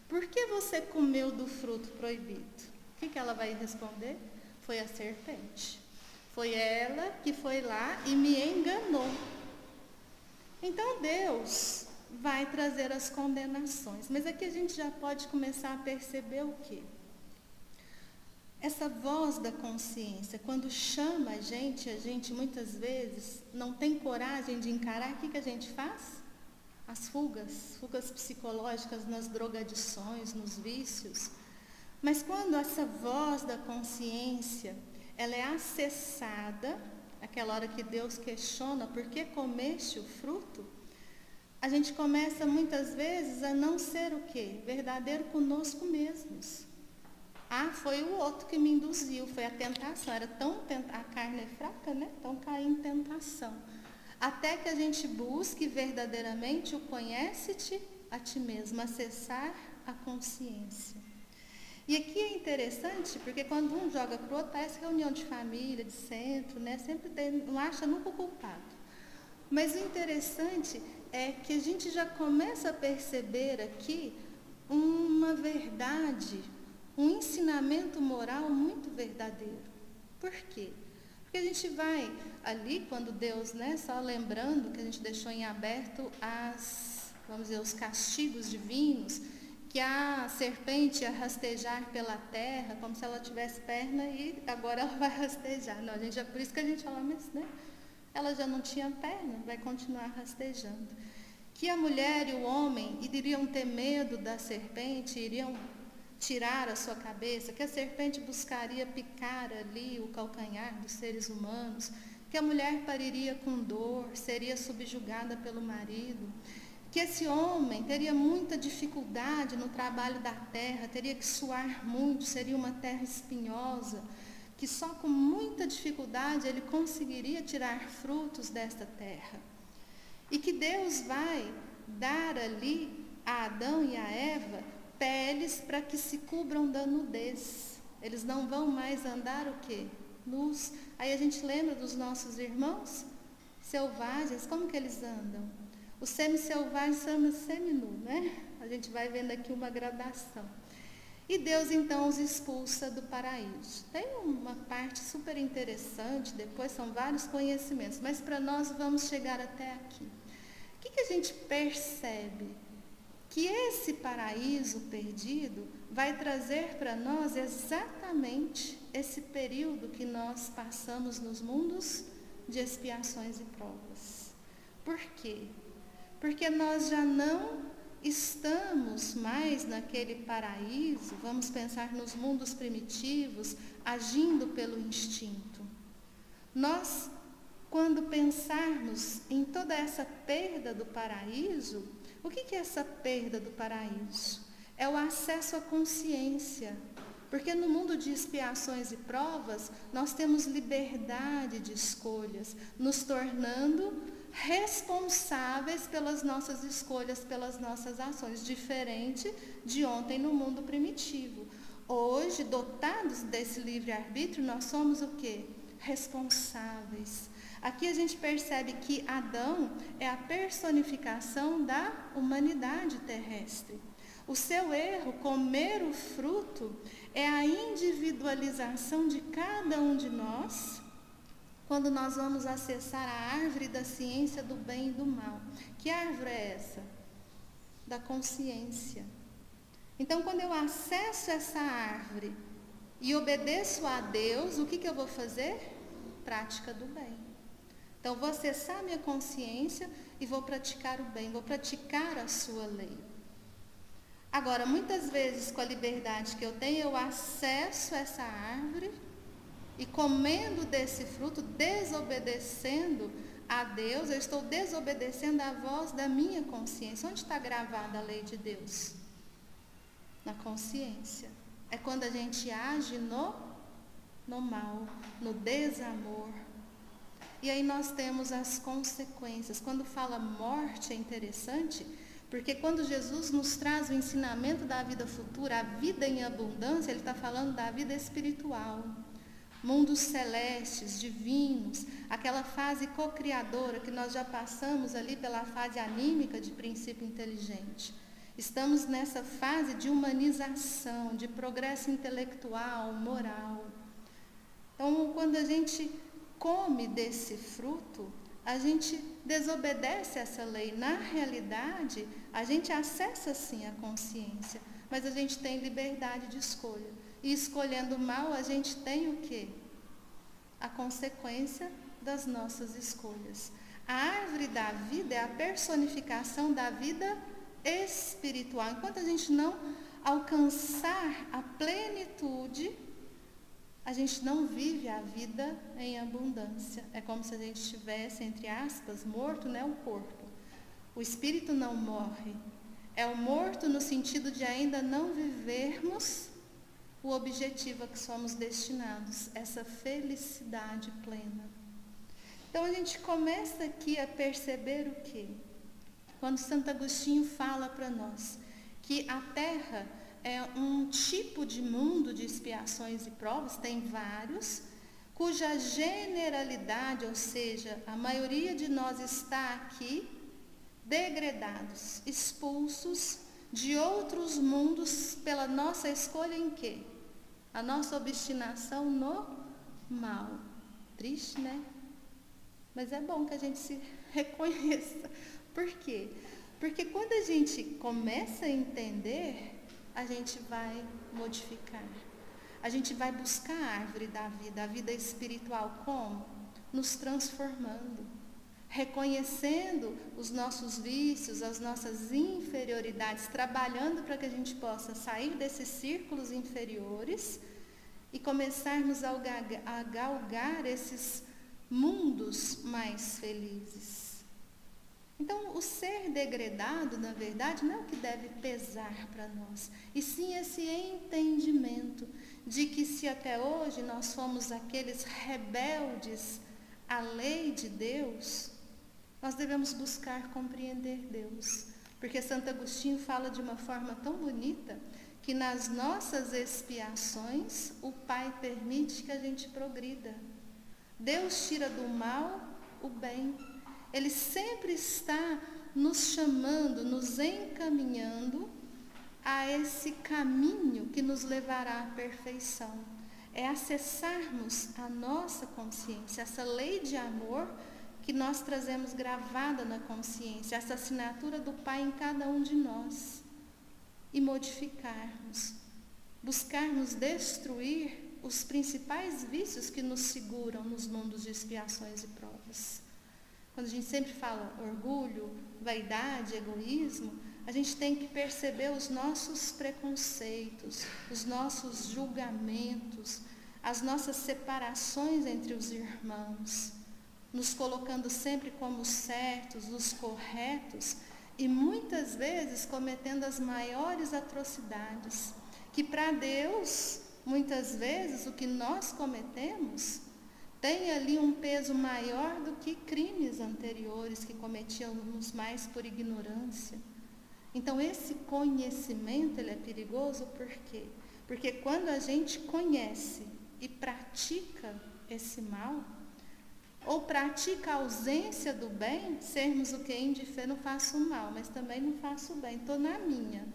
por que você comeu do fruto proibido? O que ela vai responder? Foi a serpente. Foi ela que foi lá e me enganou. Então Deus vai trazer as condenações. Mas aqui a gente já pode começar a perceber o quê? Essa voz da consciência, quando chama a gente muitas vezes não tem coragem de encarar. O que a gente faz? As fugas psicológicas nas drogadições, nos vícios. Mas quando essa voz da consciência, ela é acessada, aquela hora que Deus questiona por que comeste o fruto, a gente começa muitas vezes a não ser o quê? Verdadeiro conosco mesmos. Ah, foi o outro que me induziu, foi a tentação. A carne é fraca, né? Então cai em tentação. Até que a gente busque verdadeiramente o conhece-te a ti mesmo, acessar a consciência. E aqui é interessante, porque quando um joga para o outro, parece reunião de família, de centro, né? Sempre tem, não acha nunca o culpado. Mas o interessante é que a gente já começa a perceber aqui uma verdade, um ensinamento moral muito verdadeiro. Por quê? Porque a gente vai ali, quando Deus, né, só lembrando que a gente deixou em aberto os castigos divinos, que a serpente ia rastejar pela terra, como se ela tivesse perna e agora ela vai rastejar. Não, por isso que a gente fala, mas, né, ela já não tinha perna, vai continuar rastejando. Que a mulher e o homem iriam ter medo da serpente, iriam tirar a sua cabeça, que a serpente buscaria picar ali o calcanhar dos seres humanos, que a mulher pariria com dor, seria subjugada pelo marido, que esse homem teria muita dificuldade no trabalho da terra, teria que suar muito, seria uma terra espinhosa, que só com muita dificuldade ele conseguiria tirar frutos desta terra. E que Deus vai dar ali a Adão e a Eva peles para que se cubram da nudez. Eles não vão mais andar o quê? Nus. Aí a gente lembra dos nossos irmãos selvagens, como que eles andam? O semi-selvagem chama seminu, né? A gente vai vendo aqui uma gradação. E Deus então os expulsa do paraíso. Tem uma parte super interessante, depois são vários conhecimentos, mas para nós vamos chegar até aqui. O que a gente percebe? Que esse paraíso perdido vai trazer para nós exatamente esse período que nós passamos nos mundos de expiações e provas. Por quê? Porque nós já não estamos mais naquele paraíso, vamos pensar nos mundos primitivos, agindo pelo instinto. Nós, quando pensarmos em toda essa perda do paraíso, o que é essa perda do paraíso? É o acesso à consciência. Porque no mundo de expiações e provas, nós temos liberdade de escolhas, nos tornando responsáveis pelas nossas escolhas, pelas nossas ações, diferente de ontem no mundo primitivo. Hoje, dotados desse livre-arbítrio, nós somos o quê? Responsáveis. Aqui a gente percebe que Adão é a personificação da humanidade terrestre. O seu erro, comer o fruto, é a individualização de cada um de nós, quando nós vamos acessar a árvore da ciência do bem e do mal. Que árvore é essa? Da consciência. Então, quando eu acesso essa árvore e obedeço a Deus, o que eu vou fazer? Prática do bem. Então, vou acessar minha consciência e vou praticar o bem, vou praticar a sua lei. Agora, muitas vezes, com a liberdade que eu tenho, eu acesso essa árvore e comendo desse fruto, desobedecendo a Deus, eu estou desobedecendo a voz da minha consciência. Onde está gravada a lei de Deus? Na consciência. É quando a gente age no mal, no desamor. E aí nós temos as consequências. Quando fala morte, é interessante, porque quando Jesus nos traz o ensinamento da vida futura, a vida em abundância, ele está falando da vida espiritual. Mundos celestes, divinos, aquela fase co-criadora que nós já passamos ali pela fase anímica de princípio inteligente. Estamos nessa fase de humanização, de progresso intelectual, moral. Então, quando a gente come desse fruto, a gente desobedece essa lei. Na realidade, a gente acessa sim a consciência, mas a gente tem liberdade de escolha. E escolhendo mal, a gente tem o quê? A consequência das nossas escolhas. A árvore da vida é a personificação da vida espiritual. Enquanto a gente não alcançar a plenitude, a gente não vive a vida em abundância. É como se a gente estivesse, entre aspas, morto, né, o corpo. O espírito não morre. É o morto no sentido de ainda não vivermos o objetivo a que somos destinados, essa felicidade plena. Então a gente começa aqui a perceber o quê? Quando Santo Agostinho fala para nós que a Terra é um tipo de mundo de expiações e provas, tem vários, cuja generalidade, ou seja, a maioria de nós está aqui degradados, expulsos de outros mundos pela nossa escolha em quê? A nossa obstinação no mal. Triste, né? Mas é bom que a gente se reconheça. Por quê? Porque quando a gente começa a entender, a gente vai modificar. A gente vai buscar a árvore da vida, a vida espiritual. Como? Nos transformando. Reconhecendo os nossos vícios, as nossas inferioridades, trabalhando para que a gente possa sair desses círculos inferiores e começarmos a galgar esses mundos mais felizes. Então, o ser degradado, na verdade, não é o que deve pesar para nós, e sim esse entendimento de que se até hoje nós fomos aqueles rebeldes à lei de Deus, nós devemos buscar compreender Deus. Porque Santo Agostinho fala de uma forma tão bonita que nas nossas expiações o Pai permite que a gente progrida. Deus tira do mal o bem. Ele sempre está nos chamando, nos encaminhando a esse caminho que nos levará à perfeição. É acessarmos a nossa consciência, essa lei de amor que nós trazemos gravada na consciência, essa assinatura do Pai em cada um de nós, e modificarmos, buscarmos destruir os principais vícios que nos seguram nos mundos de expiações e provas. próprios. Quando a gente sempre fala orgulho, vaidade, egoísmo, a gente tem que perceber os nossos preconceitos, os nossos julgamentos, as nossas separações entre os irmãos, nos colocando sempre como certos, os corretos, e muitas vezes cometendo as maiores atrocidades, que para Deus, muitas vezes, o que nós cometemos tem ali um peso maior do que crimes anteriores que cometíamos mais por ignorância. Então, esse conhecimento, ele é perigoso por quê? Porque quando a gente conhece e pratica esse mal, ou pratica a ausência do bem, sermos o que indiferente, não faço o mal, mas também não faço o bem, estou na minha.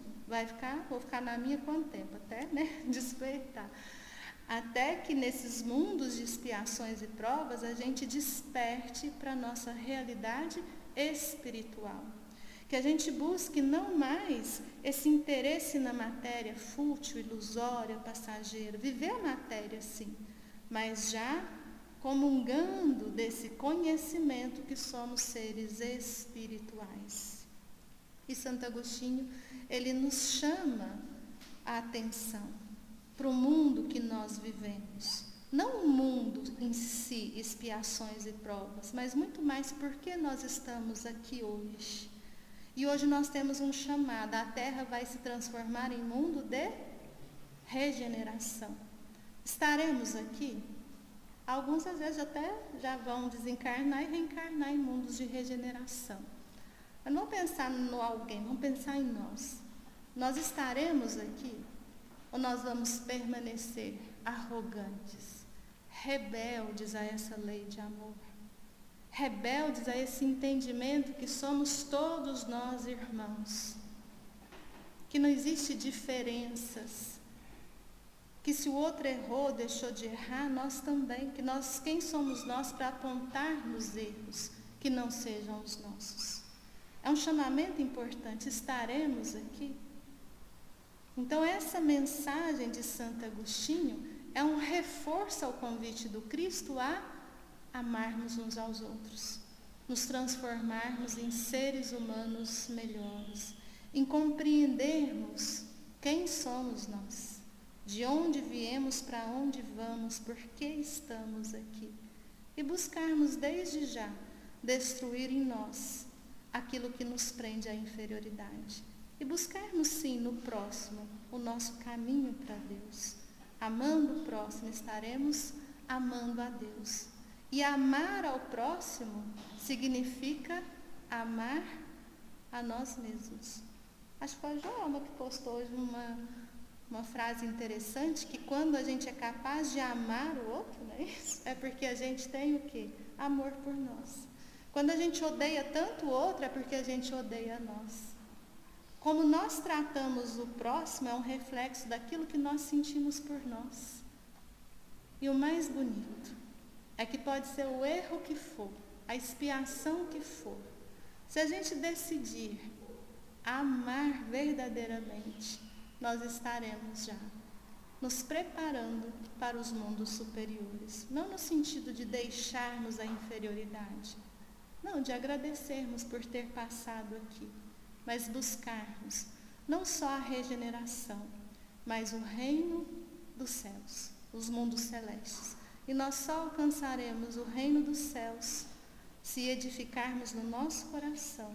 Vou ficar na minha quanto tempo? Até, despertar. Até que nesses mundos de expiações e provas, a gente desperte para a nossa realidade espiritual. Que a gente busque não mais esse interesse na matéria fútil, ilusória, passageira. Viver a matéria, sim, mas já comungando desse conhecimento que somos seres espirituais. E Santo Agostinho, ele nos chama a atenção para o mundo que nós vivemos. Não o mundo em si, expiações e provas, mas muito mais porque nós estamos aqui hoje. E hoje nós temos um chamado, a Terra vai se transformar em mundo de regeneração. Estaremos aqui? Alguns às vezes até já vão desencarnar e reencarnar em mundos de regeneração. Mas não pensar no alguém, vamos pensar em nós. Nós estaremos aqui ou nós vamos permanecer arrogantes, rebeldes a essa lei de amor? Rebeldes a esse entendimento que somos todos nós irmãos, que não existe diferenças, que se o outro errou, deixou de errar, nós também, quem somos nós para apontarmos erros que não sejam os nossos? É um chamamento importante, estaremos aqui. Então essa mensagem de Santo Agostinho é um reforço ao convite do Cristo a amarmos uns aos outros, nos transformarmos em seres humanos melhores, em compreendermos quem somos nós, de onde viemos, para onde vamos, por que estamos aqui, e buscarmos desde já destruir em nós aquilo que nos prende à inferioridade, e buscarmos sim no próximo o nosso caminho para Deus. Amando o próximo, estaremos amando a Deus. E amar ao próximo significa amar a nós mesmos. Acho que foi a Joelma que postou hoje uma frase interessante, que quando a gente é capaz de amar o outro, não é isso? É porque a gente tem o quê? Amor por nós. Quando a gente odeia tanto o outro, é porque a gente odeia a nós. Como nós tratamos o próximo é um reflexo daquilo que nós sentimos por nós. E o mais bonito é que pode ser o erro que for, a expiação que for. Se a gente decidir amar verdadeiramente, nós estaremos já nos preparando para os mundos superiores. Não no sentido de deixarmos a inferioridade, não, de agradecermos por ter passado aqui, mas buscarmos não só a regeneração, mas o reino dos céus, os mundos celestes. E nós só alcançaremos o reino dos céus se edificarmos no nosso coração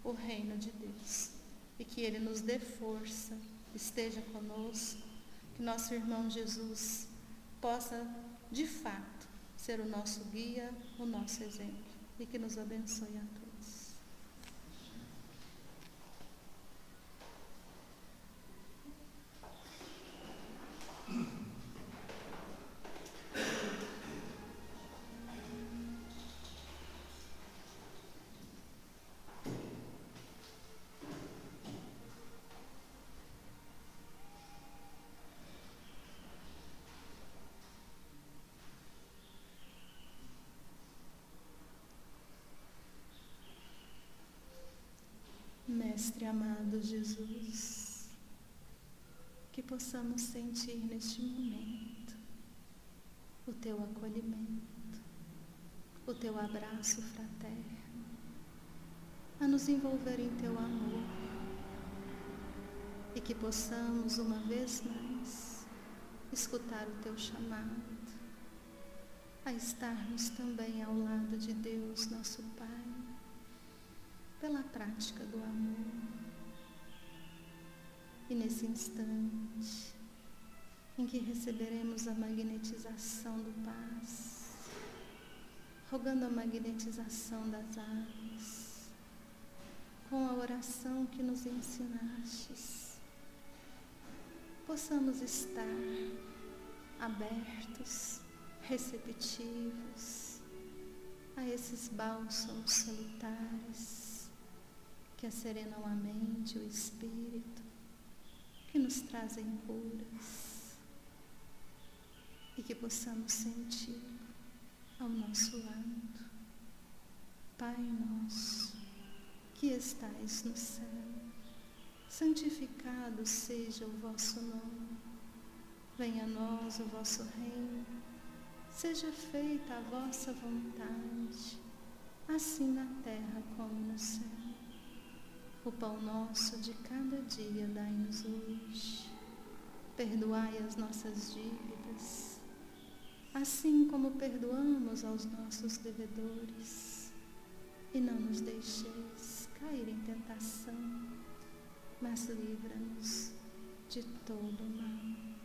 o reino de Deus. E que Ele nos dê força, esteja conosco, que nosso irmão Jesus possa, de fato, ser o nosso guia, o nosso exemplo. E que nos abençoe a todos. Mestre amado Jesus, que possamos sentir neste momento o Teu acolhimento, o teu abraço fraterno, a nos envolver em teu amor, e que possamos uma vez mais escutar o teu chamado a estarmos também ao lado de Deus, nosso Pai, pela prática do amor. E nesse instante em que receberemos a magnetização do paz, rogando a magnetização das águas, com a oração que nos ensinastes, possamos estar abertos, receptivos a esses bálsamos salutares que asserenam a mente e o espírito, que nos trazem curas, e que possamos sentir ao nosso lado: Pai nosso, que estais no céu, santificado seja o vosso nome. Venha a nós o vosso reino, seja feita a vossa vontade, assim na terra como no céu. O pão nosso de cada dia dai-nos hoje. Perdoai as nossas dívidas, assim como perdoamos aos nossos devedores. E não nos deixeis cair em tentação, mas livra-nos de todo o mal.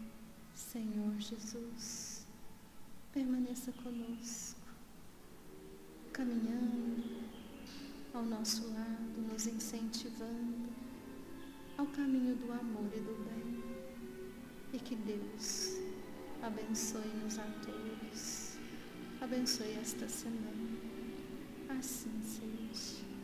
Senhor Jesus, permaneça conosco, caminhando ao nosso lado, nos incentivando ao caminho do amor e do bem. E que Deus abençoe-nos a todos, abençoe esta semana. Assim seja.